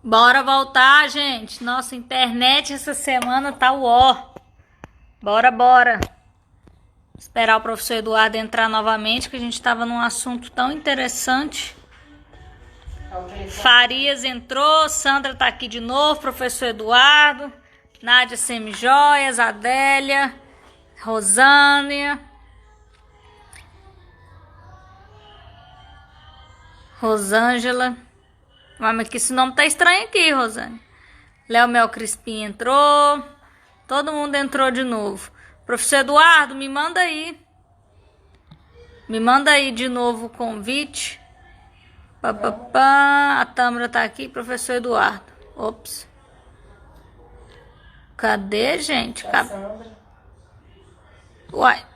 Bora voltar, gente. Nossa internet essa semana tá uó. Bora, bora. Esperar o professor Eduardo entrar novamente, que a gente tava num assunto tão interessante. Farias entrou, Sandra tá aqui de novo, professor Eduardo, Nádia Semijoias, Adélia, Rosânia, Rosângela. Mas que esse nome tá estranho aqui, Rosânia. Léo Mel Crispim entrou. Todo mundo entrou de novo. Professor Eduardo, me manda aí. Me manda aí de novo o convite. Pá, pá, pá. A Tâmara tá aqui, professor Eduardo. Ops. Cadê, gente? Uai.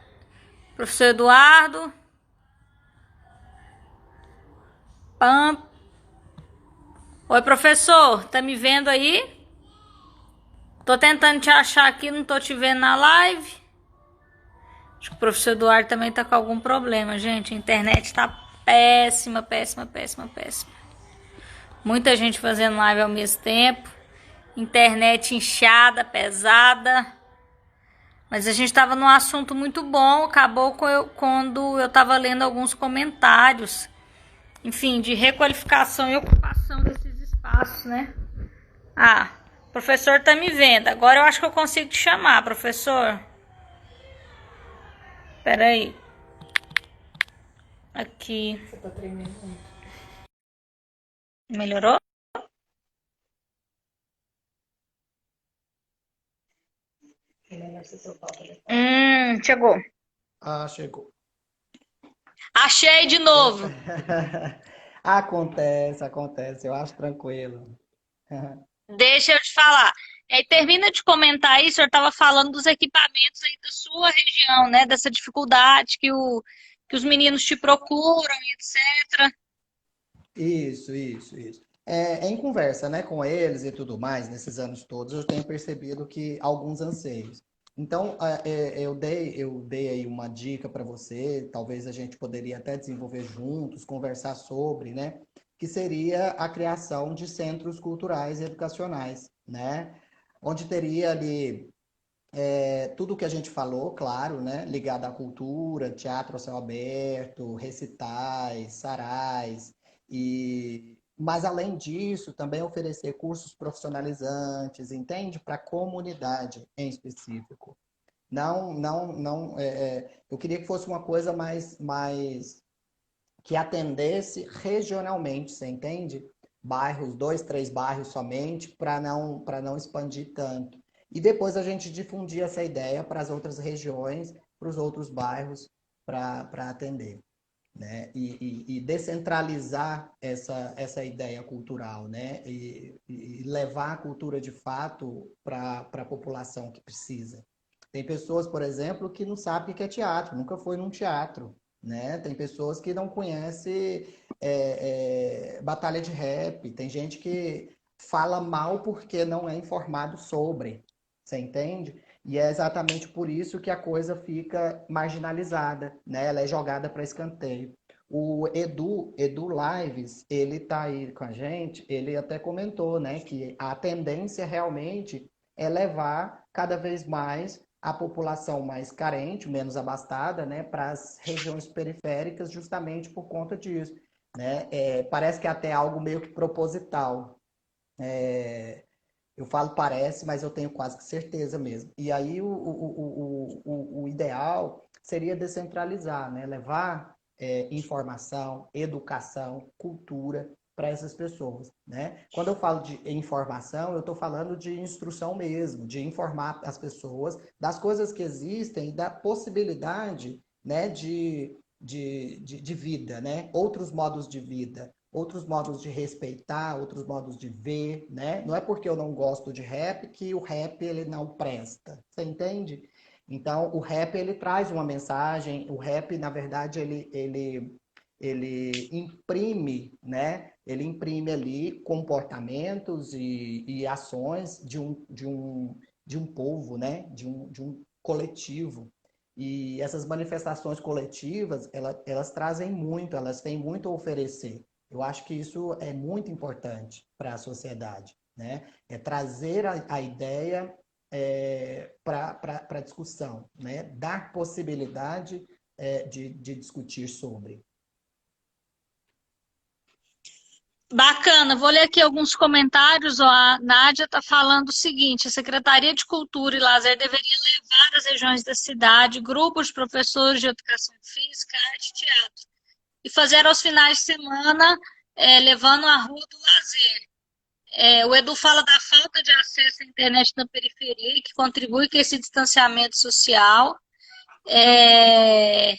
Professor Eduardo. Pam. Oi, professor. Tá me vendo aí? Tô tentando te achar aqui, não tô te vendo na live. Acho que o professor Eduardo também tá com algum problema, gente. A internet tá péssima, péssima, péssima, péssima. Muita gente fazendo live ao mesmo tempo. Internet inchada, pesada. Mas a gente estava num assunto muito bom. Acabou quando eu estava lendo alguns comentários. Enfim, de requalificação e ocupação desses espaços, né? Ah, o professor tá me vendo. Agora eu acho que eu consigo te chamar, professor. Pera aí. Aqui. Você tá treinando muito. Melhorou? É melhor você soltar o telefone. Chegou. Ah, chegou. Achei de novo. Acontece, eu acho tranquilo. Deixa eu te falar. Aí termina de comentar aí, o senhor estava falando dos equipamentos aí da sua região, né? Dessa dificuldade que os meninos te procuram e etc. Isso. Em conversa, né, com eles e tudo mais, nesses anos todos, eu tenho percebido que alguns anseios. Então, eu dei aí uma dica para você, talvez a gente poderia até desenvolver juntos, conversar sobre, né, que seria a criação de centros culturais e educacionais, né, onde teria ali tudo que a gente falou, claro, né? Ligado à cultura, teatro a céu aberto, recitais, sarais, mas além disso, também oferecer cursos profissionalizantes, entende? Para a comunidade em específico. Não, eu queria que fosse uma coisa mais que atendesse regionalmente, você entende? Bairros, dois, três bairros somente, para não expandir tanto. E depois a gente difundir essa ideia para as outras regiões, para os outros bairros, para atender. Né? E descentralizar essa ideia cultural, né? E levar a cultura de fato para a população que precisa. Tem pessoas, por exemplo, que não sabem o que é teatro, nunca foi num teatro, né? Tem pessoas que não conhecem batalha de rap, tem gente que fala mal porque não é informado sobre, você entende? E é exatamente por isso que a coisa fica marginalizada, né? Ela é jogada para escanteio. O Edu Lives, ele tá aí com a gente, ele até comentou, né, que a tendência realmente é levar cada vez mais a população mais carente, menos abastada, né, para as regiões periféricas, justamente por conta disso, né? Parece que é até algo meio que proposital. Eu falo parece, mas eu tenho quase que certeza mesmo. E aí o ideal seria descentralizar, né? Levar informação, educação, cultura para essas pessoas, né? Quando eu falo de informação, eu estou falando de instrução mesmo, de informar as pessoas das coisas que existem e da possibilidade, né, de vida, né? Outros modos de vida, outros modos de respeitar, outros modos de ver, né? Não é porque eu não gosto de rap que o rap ele não presta, você entende? Então, o rap ele traz uma mensagem, o rap, na verdade, ele imprime, né? Ele imprime ali comportamentos e ações de um povo, né? De um coletivo. E essas manifestações coletivas, elas trazem muito, elas têm muito a oferecer. Eu acho que isso é muito importante para a sociedade, né? É trazer a ideia para a discussão, né? Dar possibilidade de discutir sobre. Bacana, vou ler aqui alguns comentários. Ó, a Nádia está falando o seguinte: a Secretaria de Cultura e Lazer deveria levar às regiões da cidade grupos de professores de educação física, arte e teatro e fazer aos finais de semana, levando a rua do lazer. O Edu fala da falta de acesso à internet na periferia, que contribui com esse distanciamento social. É,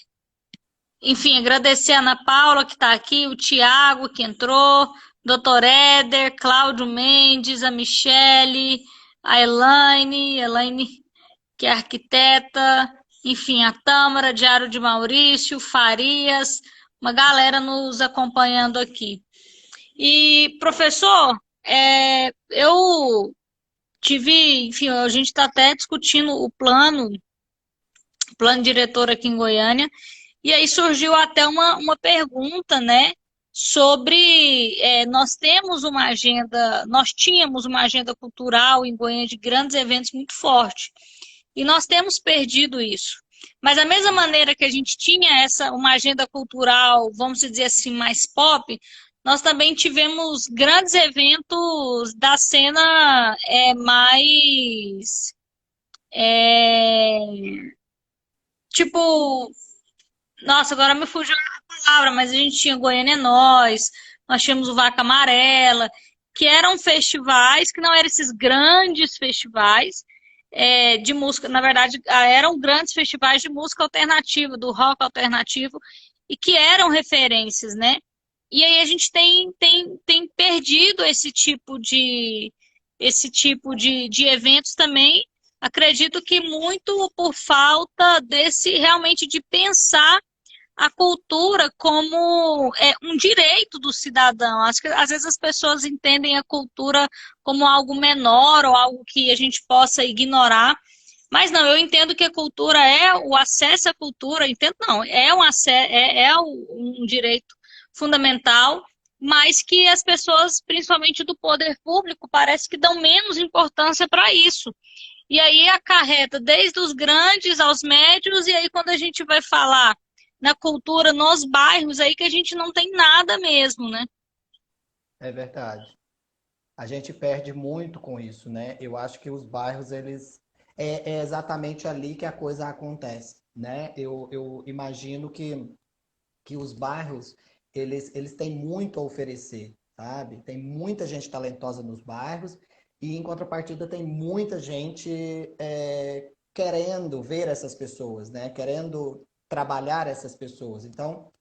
Enfim, agradecer a Ana Paula que está aqui, o Tiago que entrou, Dr. Éder, Cláudio Mendes, a Michele, a Elaine que é arquiteta, enfim, a Tâmara, Diário de Maurício, Farias, uma galera nos acompanhando aqui. E, professor, eu tive, enfim, a gente está até discutindo o plano diretor aqui em Goiânia, e aí surgiu até uma pergunta, né? Sobre nós tínhamos uma agenda cultural em Goiânia de grandes eventos muito forte. E nós temos perdido isso. Mas da mesma maneira que a gente tinha uma agenda cultural, vamos dizer assim, mais pop, nós também tivemos grandes eventos da cena mais é, tipo, nossa, agora me fugiu a palavra, mas a gente tinha Goiânia é nós tínhamos o Vaca Amarela, que eram festivais, que não eram esses grandes festivais de música, na verdade, eram grandes festivais de música alternativa, do rock alternativo, e que eram referências, né? E aí a gente tem perdido esse tipo de eventos também. Acredito que muito por falta desse realmente de pensar a cultura como um direito do cidadão. Acho que às vezes as pessoas entendem a cultura como algo menor ou algo que a gente possa ignorar. Mas não, eu entendo que a cultura é o acesso à cultura, entendo não, um direito fundamental, mas que as pessoas, principalmente do poder público, parece que dão menos importância para isso. E aí acarreta desde os grandes aos médios, e aí quando a gente vai falar na cultura, nos bairros, aí que a gente não tem nada mesmo, né? É verdade. A gente perde muito com isso, né? Eu acho que os bairros, eles... É exatamente ali que a coisa acontece, né? Eu imagino que os bairros, eles têm muito a oferecer, sabe? Tem muita gente talentosa nos bairros e, em contrapartida, tem muita gente querendo ver essas pessoas, né? Querendo trabalhar essas pessoas. Então,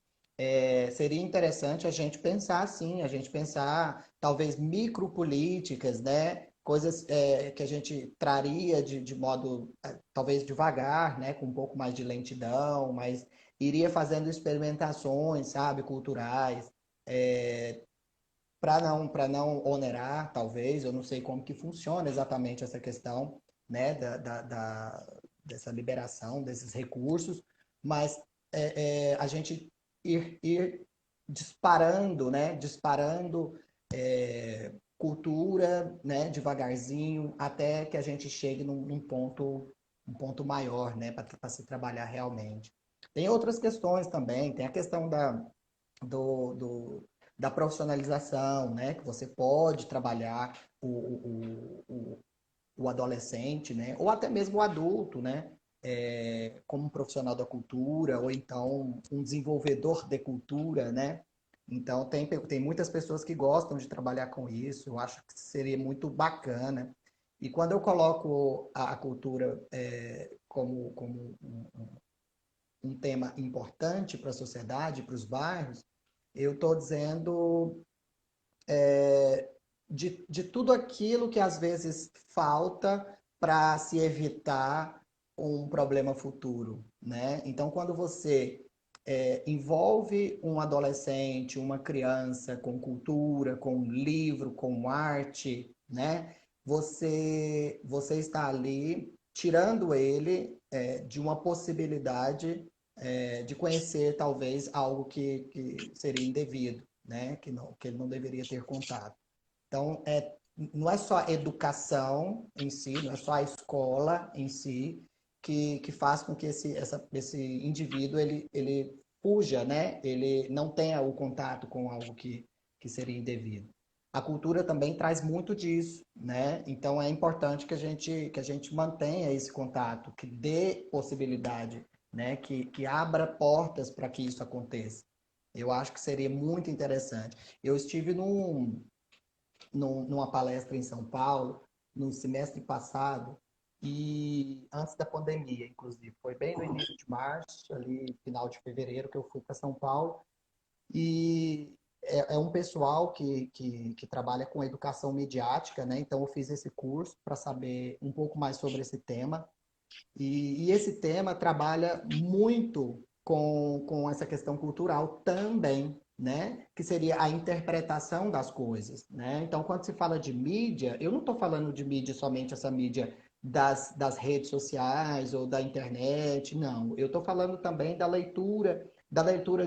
seria interessante a gente pensar assim, a gente pensar talvez micropolíticas, né? Coisas que a gente traria de modo talvez devagar, né? Com um pouco mais de lentidão, mas iria fazendo experimentações, sabe, culturais, para não onerar, talvez, eu não sei como que funciona exatamente essa questão, né, dessa liberação desses recursos, mas a gente ir disparando, né, disparando cultura, né, devagarzinho, até que a gente chegue num ponto maior, né, para se trabalhar realmente. Tem outras questões também, tem a questão do, do, da profissionalização, né? Que você pode trabalhar o adolescente, né? Ou até mesmo o adulto, né? Como um profissional da cultura, ou então um desenvolvedor de cultura, né? Então, tem muitas pessoas que gostam de trabalhar com isso, eu acho que seria muito bacana. E quando eu coloco a cultura como um tema importante para a sociedade, para os bairros, eu estou dizendo de tudo aquilo que às vezes falta para se evitar um problema futuro, né? Então, quando você envolve um adolescente, uma criança com cultura, com livro, com arte, né? Você está ali tirando ele de uma possibilidade de conhecer talvez algo que seria indevido, né? Que ele não deveria ter contato. Então, não é só a educação em si, não é só a escola em si que faz com que esse indivíduo ele fuja, né? Ele não tenha o contato com algo que seria indevido. A cultura também traz muito disso, né? Então é importante que a gente mantenha esse contato, que dê possibilidade, né? Que abra portas para que isso aconteça. Eu acho que seria muito interessante. Eu estive numa palestra em São Paulo, no semestre passado, e antes da pandemia, inclusive. Foi bem no início de março, ali, final de fevereiro, que eu fui para São Paulo. E é um pessoal que trabalha com educação midiática, né? Então, eu fiz esse curso para saber um pouco mais sobre esse tema. E esse tema trabalha muito com essa questão cultural também, né? Que seria a interpretação das coisas, né? Então, quando se fala de mídia, eu não estou falando de mídia somente essa mídia das redes sociais ou da internet, não. Eu estou falando também da leitura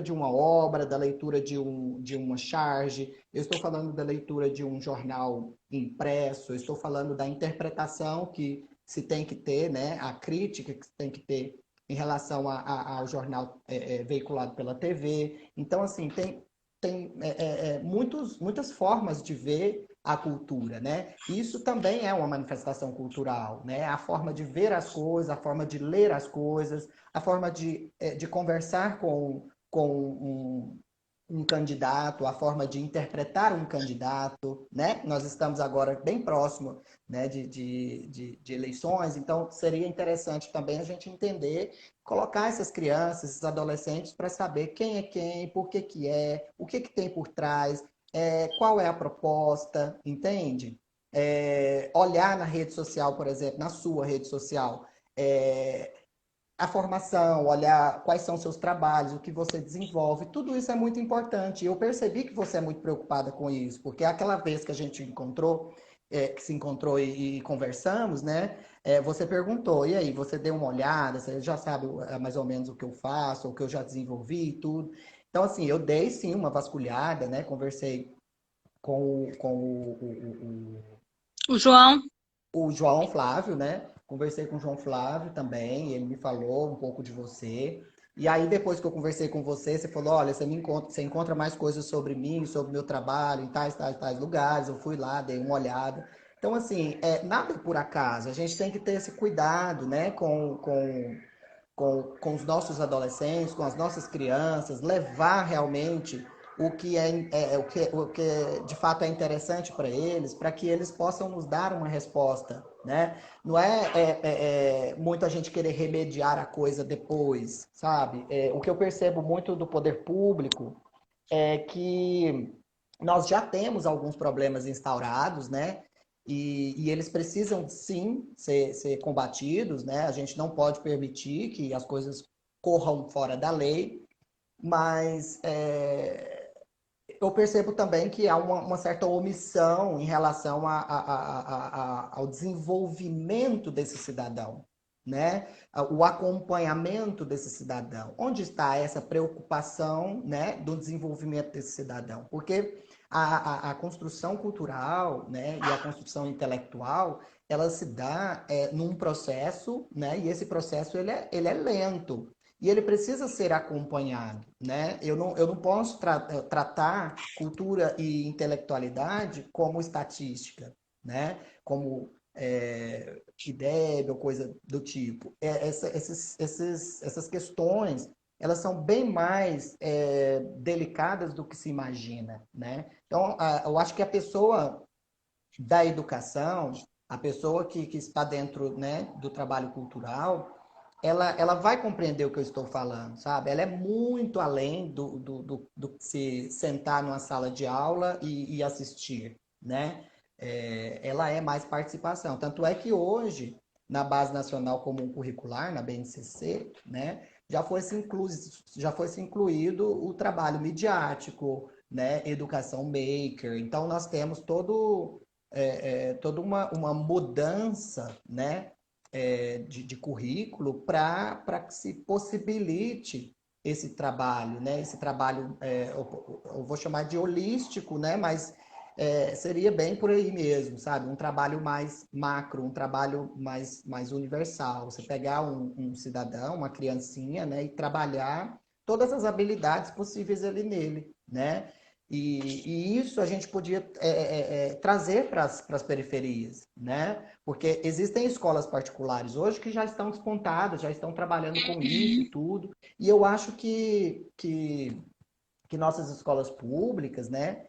de uma obra, da leitura de uma charge, eu estou falando da leitura de um jornal impresso, eu estou falando da interpretação que se tem que ter, né, a crítica que se tem que ter em relação ao jornal veiculado pela TV. Então, assim, tem muitas formas de ver a cultura, né? Isso também é uma manifestação cultural, né? A forma de ver as coisas, a forma de ler as coisas, a forma de conversar com um candidato, a forma de interpretar um candidato, né? Nós estamos agora bem próximo, né, de eleições, então seria interessante também a gente entender, colocar essas crianças, esses adolescentes para saber quem é quem, por que é, o que tem por trás, qual é a proposta, entende? Olhar na rede social, por exemplo, na sua rede social, a formação, olhar quais são seus trabalhos, o que você desenvolve, tudo isso é muito importante. Eu percebi que você é muito preocupada com isso, porque aquela vez que a gente encontrou, que se encontrou e conversamos, né? Você perguntou, e aí, você deu uma olhada, você já sabe mais ou menos o que eu faço, o que eu já desenvolvi e tudo. Então, assim, eu dei sim uma vasculhada, né? Conversei com O João. o João Flávio, né? Conversei com o João Flávio também, ele me falou um pouco de você. E aí, depois que eu conversei com você, você falou: olha, você encontra mais coisas sobre mim, sobre o meu trabalho, em tais lugares. Eu fui lá, dei uma olhada. Então, assim, nada por acaso. A gente tem que ter esse cuidado, né, com os nossos adolescentes, com as nossas crianças, levar realmente o que de fato é interessante para eles, para que eles possam nos dar uma resposta, né? Não muito a gente querer remediar a coisa depois, sabe? O que eu percebo muito do poder público é que nós já temos alguns problemas instaurados, né? E eles precisam sim ser combatidos, né? A gente não pode permitir que as coisas corram fora da lei, mas eu percebo também que há uma certa omissão em relação ao desenvolvimento desse cidadão, né? O acompanhamento desse cidadão. Onde está essa preocupação, né, do desenvolvimento desse cidadão? Porque a construção cultural, né, e a construção intelectual, ela se dá num processo, né, e esse processo ele é lento. E ele precisa ser acompanhado, né? Eu não posso tratar cultura e intelectualidade como estatística, né? Como IDEB ou coisa do tipo. Essas questões, elas são bem mais delicadas do que se imagina, né? Então, eu acho que a pessoa da educação, a pessoa que está dentro, né, do trabalho cultural, ela vai compreender o que eu estou falando, sabe? Ela é muito além do que se sentar numa sala de aula e assistir, né? Ela é mais participação. Tanto é que hoje, na Base Nacional Comum Curricular, na BNCC, né, já foi se incluído o trabalho midiático, né, educação maker. Então, nós temos toda uma mudança, né, de currículo para que se possibilite esse trabalho, né? Esse trabalho, eu vou chamar de holístico, né? Mas seria bem por aí mesmo, sabe? Um trabalho mais macro, um trabalho mais universal. Você pegar um cidadão, uma criancinha, né? E trabalhar todas as habilidades possíveis ali nele, né? E isso a gente podia trazer para as periferias, né? Porque existem escolas particulares hoje que já estão despontadas, já estão trabalhando com isso e tudo. E eu acho que nossas escolas públicas, né,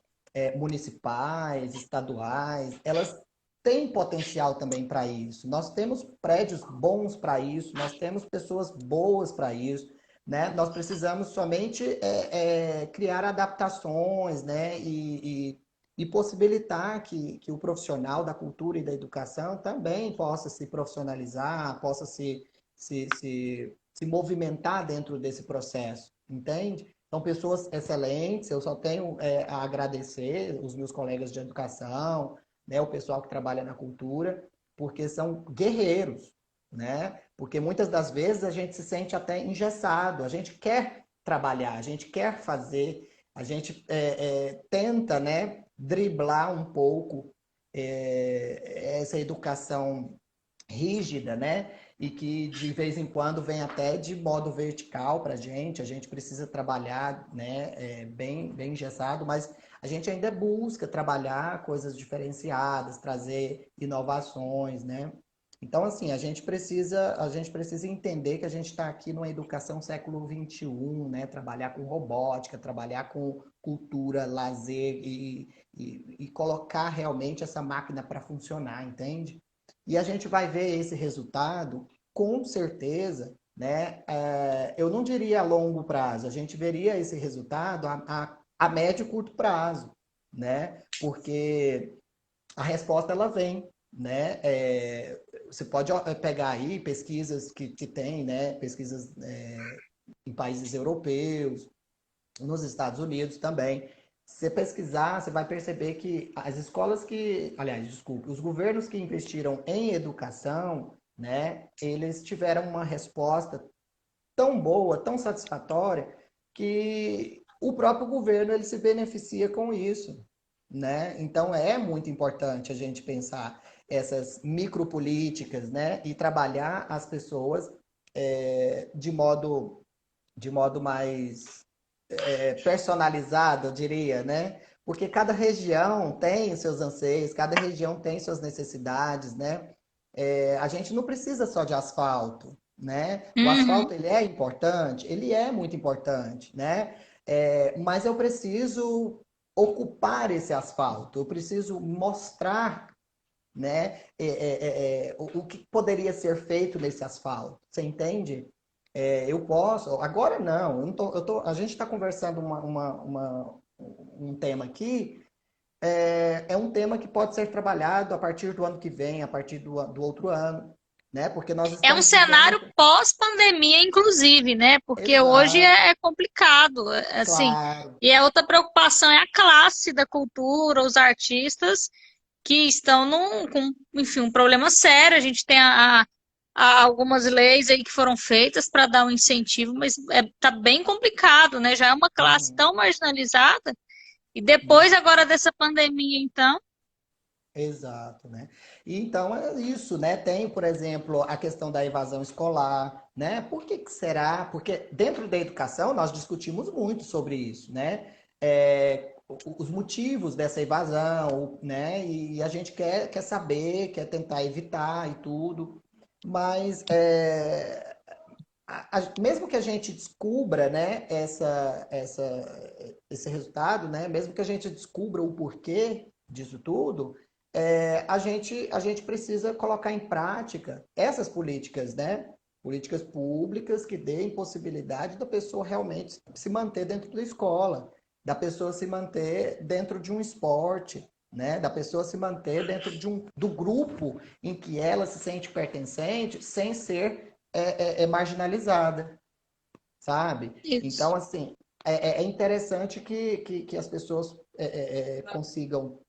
municipais, estaduais, elas têm potencial também para isso. Nós temos prédios bons para isso, nós temos pessoas boas para isso, né? Nós precisamos somente criar adaptações, né, e possibilitar que o profissional da cultura e da educação também possa se profissionalizar, possa se movimentar dentro desse processo, entende? São pessoas excelentes, eu só tenho a agradecer os meus colegas de educação, né, o pessoal que trabalha na cultura, porque são guerreiros, né? Porque muitas das vezes a gente se sente até engessado, a gente quer trabalhar, a gente quer fazer, a gente tenta, né, driblar um pouco essa educação rígida, né? E que de vez em quando vem até de modo vertical para a gente precisa trabalhar, né, bem engessado, mas a gente ainda busca trabalhar coisas diferenciadas, trazer inovações, né? Então, assim, a gente precisa entender que a gente está aqui numa educação século XXI, né? Trabalhar com robótica, trabalhar com cultura, lazer e colocar realmente essa máquina para funcionar, entende? E a gente vai ver esse resultado, com certeza, né? Eu não diria a longo prazo, a gente veria esse resultado a médio e curto prazo, né? Porque a resposta ela vem, né? Você pode pegar aí pesquisas que tem, né? Pesquisas em países europeus, nos Estados Unidos também. Se você pesquisar, você vai perceber que as escolas que, aliás, desculpe, os governos que investiram em educação, né, eles tiveram uma resposta tão boa, tão satisfatória, que o próprio governo ele se beneficia com isso, né? Então é muito importante a gente pensar essas micropolíticas, né, e trabalhar as pessoas de modo mais personalizado, eu diria, né? Porque cada região tem os seus anseios, cada região tem suas necessidades, né? A gente não precisa só de asfalto, né? O Uhum. asfalto, ele é importante, ele é muito importante, né? Mas eu preciso ocupar esse asfalto, eu preciso mostrar, né, o que poderia ser feito nesse asfalto, você entende? Eu posso, agora não, eu não a gente está conversando um tema aqui, é um tema que pode ser trabalhado a partir do ano que vem, a partir do outro ano, né? Porque nós É um estamos vivendo. cenário pós-pandemia, inclusive, né? Porque hoje Exato, é complicado, assim. claro. E a outra preocupação é a classe da cultura, os artistas que estão com, enfim, um problema sério. A gente tem algumas leis aí que foram feitas para dar um incentivo, mas tá bem complicado, né? Já é uma classe Uhum, tão marginalizada. E depois uhum. agora dessa pandemia, então, Exato, né? E então é isso, né? Tem, por exemplo, a questão da evasão escolar, né? Por que que será? Porque dentro da educação nós discutimos muito sobre isso, né? Os motivos dessa evasão, né? E a gente quer saber, quer tentar evitar e tudo, mas mesmo que a gente descubra, né, esse resultado, né? Mesmo que a gente descubra o porquê disso tudo, a gente precisa colocar em prática essas políticas, né? Políticas públicas que deem possibilidade da pessoa realmente se manter dentro da escola, da pessoa se manter dentro de um esporte, né? Da pessoa se manter dentro do grupo em que ela se sente pertencente, sem ser marginalizada, sabe? isso. Então, assim, é interessante que as pessoas consigam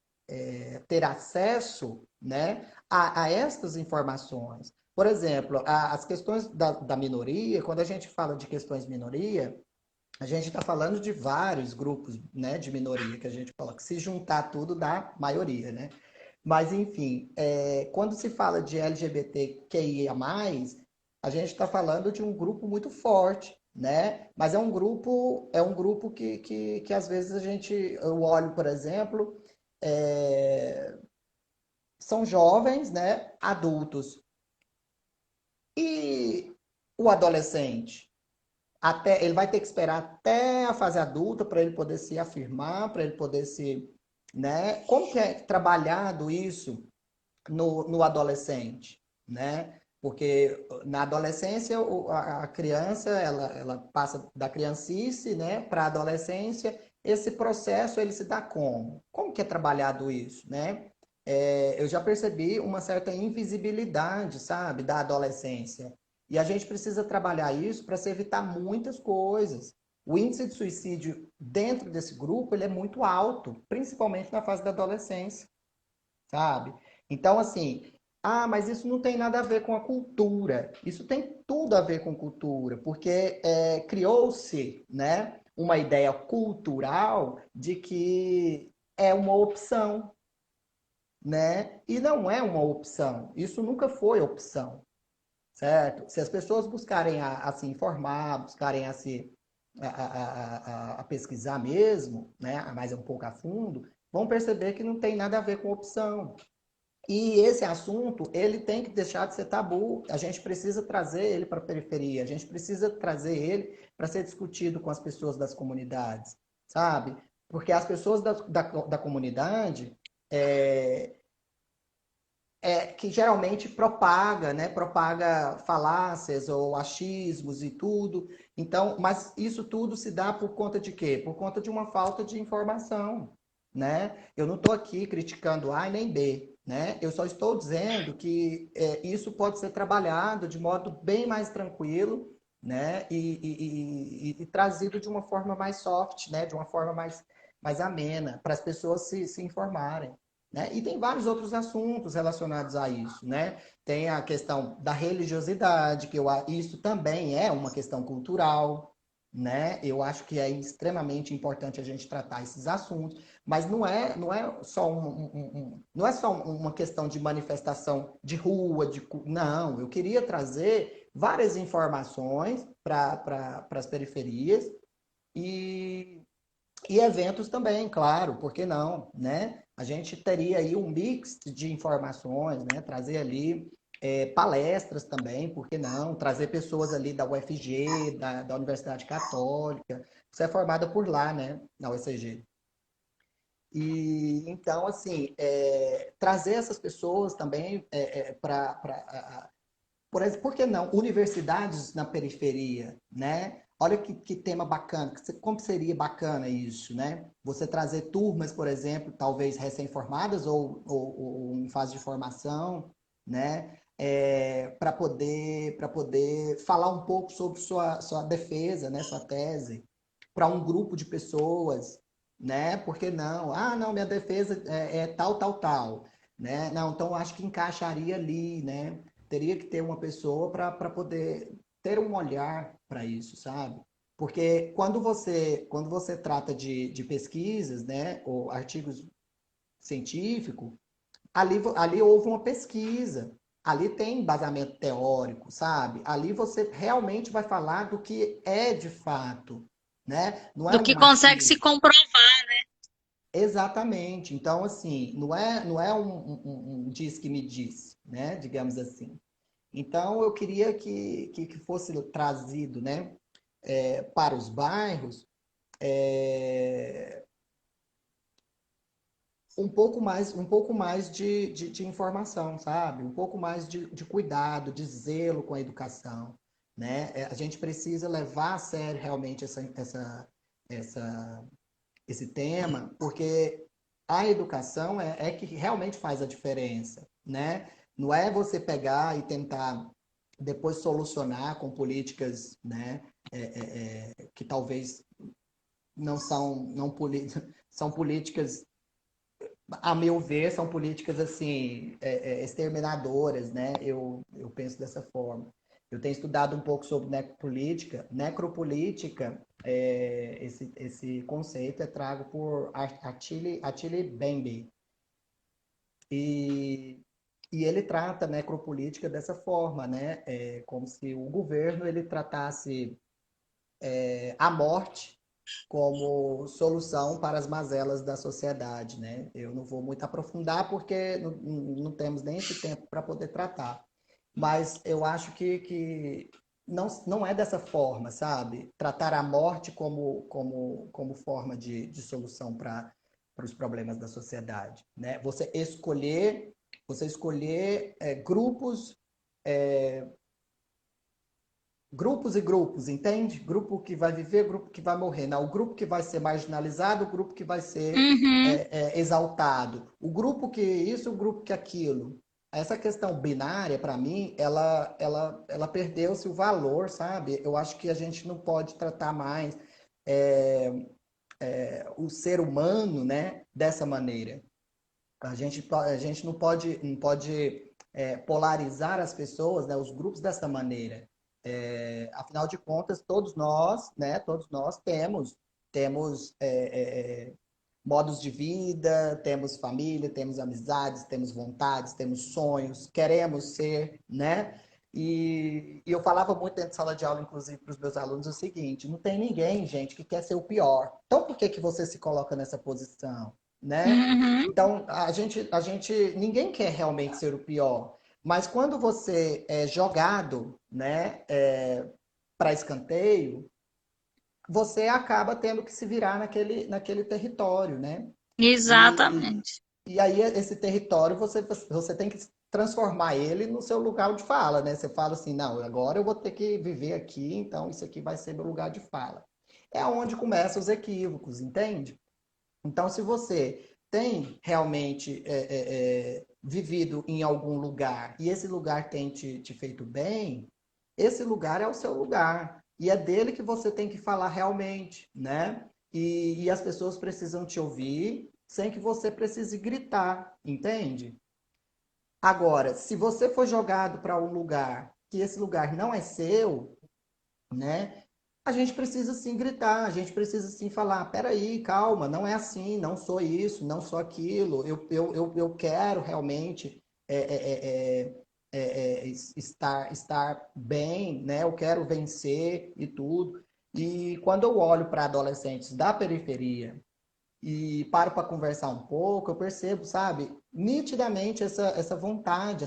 ter acesso, né, a estas informações. Por exemplo, as questões da minoria, quando a gente fala de questões minoria, A gente está falando de vários grupos, né, de minoria, que a gente fala que se juntar tudo dá maioria, né? Mas, enfim, quando se fala de LGBTQIA+, a gente está falando de um grupo muito forte, né? Mas é um grupo que às vezes eu olho, por exemplo, é, são jovens, né, adultos. E o adolescente? Ele vai ter que esperar até a fase adulta para ele poder se afirmar, para ele poder se, né? Como que é trabalhado isso no adolescente, né? Porque na adolescência a criança ela passa da criancice, né, para a adolescência. Esse processo ele se dá como? Como que é trabalhado isso, né? Eu já percebi uma certa invisibilidade, sabe, da adolescência. E a gente precisa trabalhar isso para se evitar muitas coisas. O índice de suicídio dentro desse grupo ele é muito alto, principalmente na fase da adolescência, sabe? Então, assim, mas isso não tem nada a ver com a cultura. Isso tem tudo a ver com cultura, porque criou-se, né, uma ideia cultural de que é uma opção, né? E não é uma opção. Isso nunca foi opção, certo? Se as pessoas buscarem a se informar, buscarem a pesquisar mesmo, né, mais um pouco a fundo, vão perceber que não tem nada a ver com opção. E esse assunto, ele tem que deixar de ser tabu. A gente precisa trazer ele para a periferia, a gente precisa trazer ele para ser discutido com as pessoas das comunidades, sabe? Porque as pessoas da comunidade é, que geralmente propaga, né? Propaga falácias ou achismos e tudo. Então, mas isso tudo se dá por conta de quê? Por conta de uma falta de informação, né? Eu não estou aqui criticando A e nem B, né? Eu só estou dizendo que isso pode ser trabalhado de modo bem mais tranquilo, né? E trazido de uma forma mais soft, né? De uma forma mais amena, para as pessoas se informarem. Né? E tem vários outros assuntos relacionados a isso, né? Tem a questão da religiosidade, isso também é uma questão cultural, né? Eu acho que é extremamente importante a gente tratar esses assuntos, mas não é só não é só uma questão de manifestação de rua, não. Eu queria trazer várias informações para as periferias e e eventos também, claro, por que não, né? A gente teria aí um mix de informações, né? Trazer ali palestras também, por que não? Trazer pessoas ali da UFG, da Universidade Católica. Você é formada por lá, né? Na UFG. E então, assim, trazer essas pessoas também para por exemplo, por que não? Universidades na periferia, né? Olha que tema bacana, como seria bacana isso, né? Você trazer turmas, por exemplo, talvez recém-formadas ou em fase de formação, né? Para poder falar um pouco sobre sua defesa, né? Sua tese, para um grupo de pessoas, né? Por que não? Não, minha defesa é tal, tal, tal, né? Não, então acho que encaixaria ali, né? Teria que ter uma pessoa para poder ter um olhar para isso, sabe? Porque quando você trata de pesquisas, né, ou artigos científicos, ali houve uma pesquisa, ali tem embasamento teórico, sabe? Ali você realmente vai falar do que é de fato, né? Não é Do que um consegue se achismo. comprovar. Exatamente. Então, assim, não é um diz que me diz, né? Digamos assim. Então, eu queria que fosse trazido, né, para os bairros é, um pouco mais de informação, sabe? Um pouco mais de cuidado, de zelo com a educação, né? A gente precisa levar a sério realmente essa, esse tema, porque a educação é que realmente faz a diferença, né? Não é você pegar e tentar depois solucionar com políticas, né, que talvez não são, não são políticas, a meu ver, são políticas assim exterminadoras, né? Eu penso dessa forma. Eu tenho estudado um pouco sobre necropolítica. Necropolítica esse conceito é trago por Attili Bembe. E, e ele trata a necropolítica dessa forma, né? Como se o governo ele tratasse a morte como solução para as mazelas da sociedade, né? Eu não vou muito aprofundar porque não temos nem esse tempo para poder tratar. Mas eu acho que não é dessa forma, sabe? Tratar a morte como forma de solução para os problemas da sociedade, né? Você escolher grupos e grupos, entende? Grupo que vai viver, grupo que vai morrer. Não, o grupo que vai ser marginalizado, o grupo que vai ser Uhum. exaltado. O grupo que isso, o grupo que aquilo. Essa questão binária, para mim, ela perdeu-se o valor, sabe? Eu acho que a gente não pode tratar mais é, o ser humano, né, dessa maneira. A gente não pode polarizar as pessoas, né, os grupos dessa maneira. Afinal de contas, todos nós, né, todos nós temos modos de vida, temos família, temos amizades, temos vontades, temos sonhos, queremos ser, né? E eu falava muito dentro de sala de aula, inclusive, para os meus alunos o seguinte: não tem ninguém, gente, que quer ser o pior. Então, por que que você se coloca nessa posição, né? Uhum. Então, ninguém quer realmente ser o pior. Mas quando você é jogado, né, para escanteio, você acaba tendo que se virar naquele território, né? E, Exatamente. e aí esse território você tem que transformar ele no seu lugar de fala, né? Você fala assim, não, agora eu vou ter que viver aqui, então isso aqui vai ser meu lugar de fala. É onde começam os equívocos, entende? Então, se você tem realmente vivido em algum lugar e esse lugar tem te feito bem, esse lugar é o seu lugar. E é dele que você tem que falar realmente, né? E as pessoas precisam te ouvir sem que você precise gritar, entende? Agora, se você for jogado para um lugar que esse lugar não é seu, né? A gente precisa sim gritar, a gente precisa sim falar, peraí, calma, não é assim, não sou isso, não sou aquilo, eu quero realmente estar bem, né? Eu quero vencer e tudo. E quando eu olho para adolescentes da periferia e paro para conversar um pouco, eu percebo, sabe, nitidamente essa vontade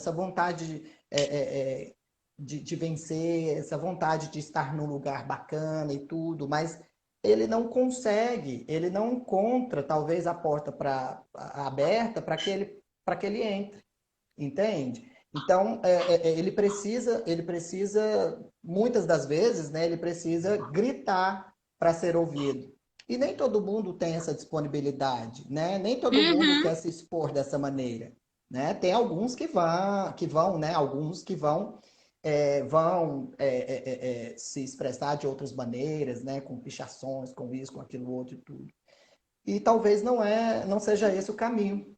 de vencer, essa vontade de estar num lugar bacana e tudo, mas ele não encontra talvez a porta aberta para que ele entre, entende? Então, ele precisa, muitas das vezes, né, ele precisa gritar para ser ouvido. E nem todo mundo tem essa disponibilidade, né? Nem todo mundo Uhum. quer se expor dessa maneira, né? Tem alguns que vão, né? Alguns que vão se expressar de outras maneiras, né? Com pichações, com isso, com aquilo outro e tudo. E talvez não seja esse o caminho,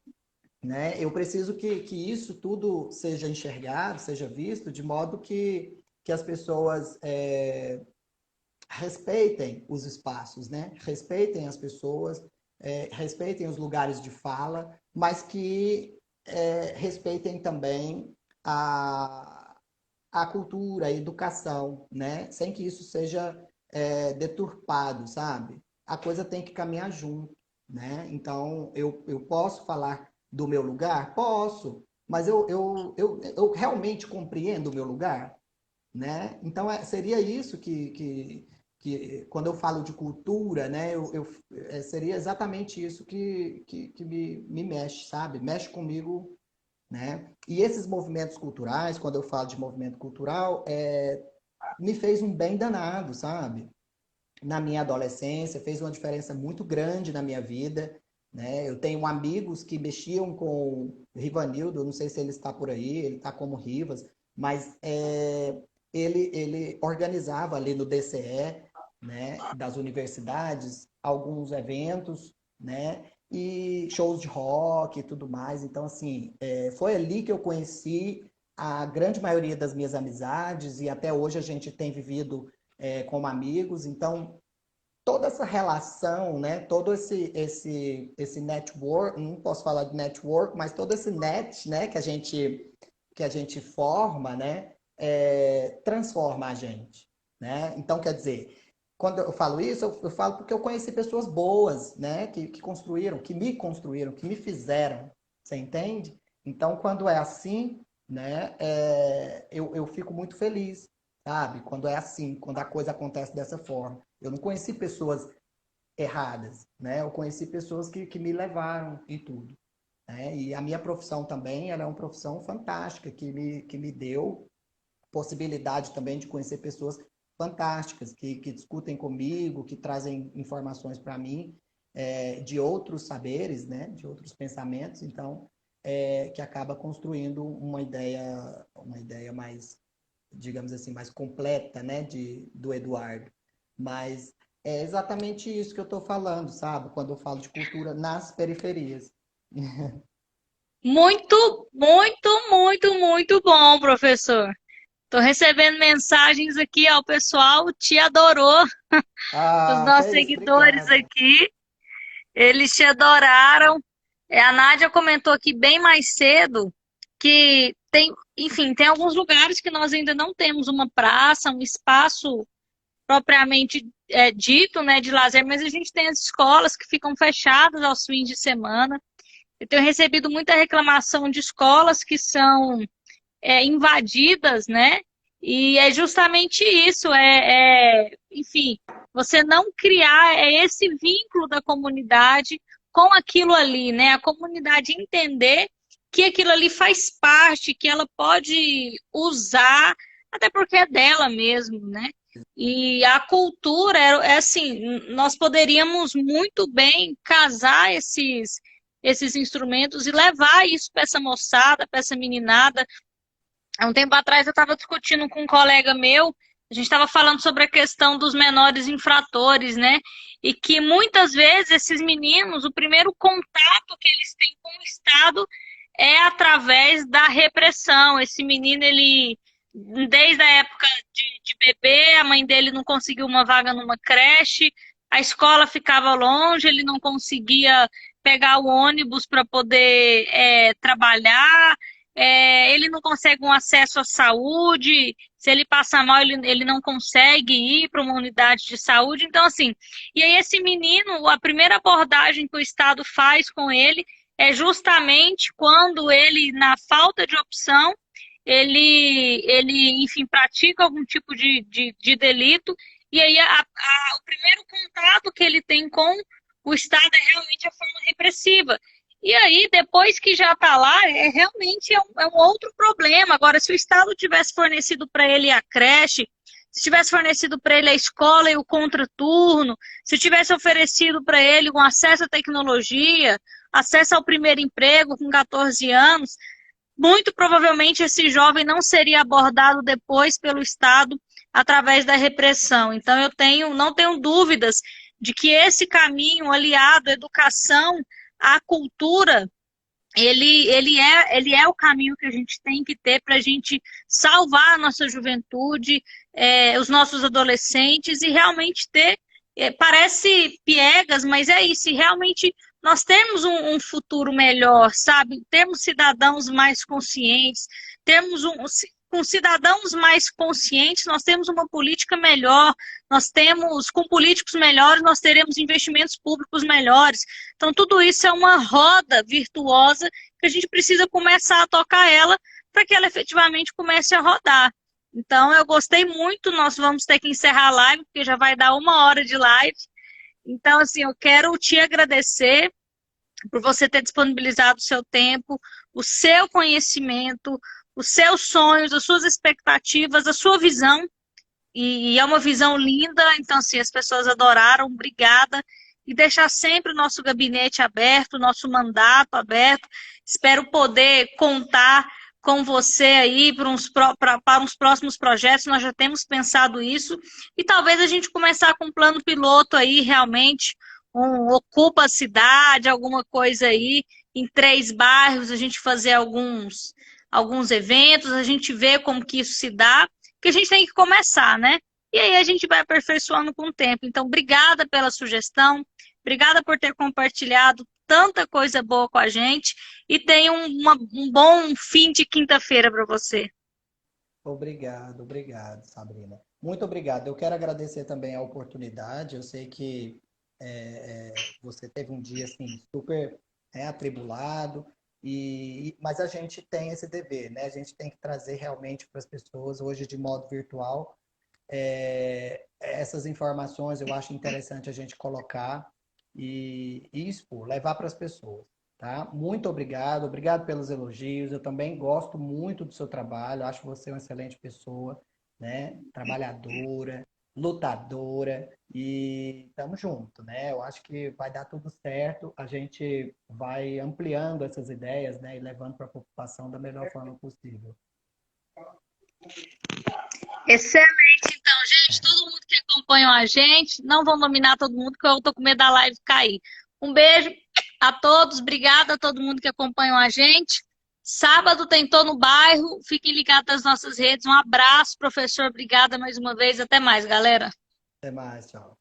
né? Eu preciso que isso tudo seja enxergado, seja visto, de modo que as pessoas respeitem os espaços, né? Respeitem as pessoas, respeitem os lugares de fala, mas que respeitem também a cultura, a educação, né? Sem que isso seja deturpado, sabe? A coisa tem que caminhar junto, né? Então, eu posso falar do meu lugar? Posso, mas eu realmente compreendo o meu lugar, né? Então, seria isso que quando eu falo de cultura, né? Seria exatamente isso que me mexe, sabe? Mexe comigo, né? E esses movimentos culturais, quando eu falo de movimento cultural, me fez um bem danado, sabe? Na minha adolescência, fez uma diferença muito grande na minha vida, né? Eu tenho amigos que mexiam com o Rivanildo, não sei se ele está por aí, ele está como Rivas, mas ele organizava ali no DCE, né, das universidades, alguns eventos, né, e shows de rock e tudo mais. Então, assim, foi ali que eu conheci a grande maioria das minhas amizades e até hoje a gente tem vivido como amigos. Então, toda essa relação, né? Todo esse network, não posso falar de network, mas todo esse net, né? Que a gente forma, né? Transforma a gente, né? Então, quer dizer, quando eu falo isso, eu falo porque eu conheci pessoas boas, né? Que construíram, que me fizeram, você entende? Então, quando é assim, né? Eu fico muito feliz, sabe? Quando é assim, quando a coisa acontece dessa forma. Eu não conheci pessoas erradas, né? Eu conheci pessoas que me levaram em tudo, né? E a minha profissão também, ela é uma profissão fantástica, que me deu possibilidade também de conhecer pessoas fantásticas, que discutem comigo, que trazem informações para mim, de outros saberes, né? De outros pensamentos, então, que acaba construindo uma ideia mais, digamos assim, mais completa, né? Do Eduardo. Mas é exatamente isso que eu estou falando, sabe? Quando eu falo de cultura nas periferias. Muito, muito, muito, muito bom, professor. Tô recebendo mensagens aqui, ó, o pessoal te adorou, os Ah, que nossos é isso, seguidores obrigado. aqui, eles te adoraram. A Nádia comentou aqui bem mais cedo que tem, enfim, tem alguns lugares que nós ainda não temos uma praça, um espaço propriamente dito, né, de lazer, mas a gente tem as escolas que ficam fechadas aos fins de semana. Eu tenho recebido muita reclamação de escolas que são invadidas, né? E é justamente isso, enfim, você não criar esse vínculo da comunidade com aquilo ali, né? A comunidade entender que aquilo ali faz parte, que ela pode usar, até porque é dela mesmo, né? E a cultura é assim, nós poderíamos muito bem casar esses instrumentos e levar isso para essa moçada, para essa meninada. Há um tempo atrás eu estava discutindo com um colega meu, a gente estava falando sobre a questão dos menores infratores, né? E que muitas vezes esses meninos, o primeiro contato que eles têm com o Estado é através da repressão. Esse menino, ele, desde a época de bebê, a mãe dele não conseguiu uma vaga numa creche, a escola ficava longe, ele não conseguia pegar o ônibus para poder trabalhar, ele não consegue um acesso à saúde, se ele passa mal, ele não consegue ir para uma unidade de saúde. Então, assim, e aí esse menino, a primeira abordagem que o Estado faz com ele é justamente quando ele, na falta de opção, enfim, pratica algum tipo de delito, e aí o primeiro contato que ele tem com o Estado é realmente a forma repressiva. E aí, depois que já está lá, realmente é um outro problema. Agora, se o Estado tivesse fornecido para ele a creche, se tivesse fornecido para ele a escola e o contraturno, se tivesse oferecido para ele um acesso à tecnologia, acesso ao primeiro emprego com 14 anos, muito provavelmente esse jovem não seria abordado depois pelo Estado através da repressão. Então, não tenho dúvidas de que esse caminho aliado à educação, à cultura, ele é o caminho que a gente tem que ter para a gente salvar a nossa juventude, os nossos adolescentes e realmente ter, parece piegas, mas é isso, e realmente nós temos um futuro melhor, sabe? Temos cidadãos mais conscientes, com cidadãos mais conscientes, nós temos uma política melhor, com políticos melhores, nós teremos investimentos públicos melhores. Então, tudo isso é uma roda virtuosa que a gente precisa começar a tocar ela para que ela efetivamente comece a rodar. Então, eu gostei muito, nós vamos ter que encerrar a live, porque já vai dar 1 hora de live. Então, assim, eu quero te agradecer por você ter disponibilizado o seu tempo, o seu conhecimento, os seus sonhos, as suas expectativas, a sua visão. E é uma visão linda, então, assim, as pessoas adoraram, obrigada. E deixar sempre o nosso gabinete aberto, o nosso mandato aberto. Espero poder contar com você aí para uns próximos projetos, nós já temos pensado isso. E talvez a gente começar com um plano piloto aí, realmente, ocupa a cidade, alguma coisa aí, em 3 bairros, a gente fazer alguns eventos, a gente vê como que isso se dá, que a gente tem que começar, né? E aí a gente vai aperfeiçoando com o tempo. Então, obrigada pela sugestão, obrigada por ter compartilhado tanta coisa boa com a gente e tenha um bom fim de quinta-feira para você. Obrigado, obrigado, Sabrina. Muito obrigado. Eu quero agradecer também a oportunidade. Eu sei que você teve um dia assim super atribulado, mas a gente tem esse dever, né? A gente tem que trazer realmente para as pessoas hoje de modo virtual essas informações. Eu acho interessante a gente colocar e expor, levar para as pessoas. Tá? Muito obrigado, obrigado pelos elogios. Eu também gosto muito do seu trabalho, acho você uma excelente pessoa, né? Trabalhadora, lutadora e estamos juntos, né? Eu acho que vai dar tudo certo. A gente vai ampliando essas ideias, né? E levando para a população da melhor forma possível. Excelente, então, gente. Todo mundo que acompanha a gente, não vou nominar todo mundo, porque eu tô com medo da live cair. Um beijo a todos, obrigada a todo mundo que acompanha a gente. Sábado tem Tô no Bairro, fiquem ligados nas nossas redes. Um abraço, professor, obrigada mais uma vez. Até mais, galera. Até mais, tchau.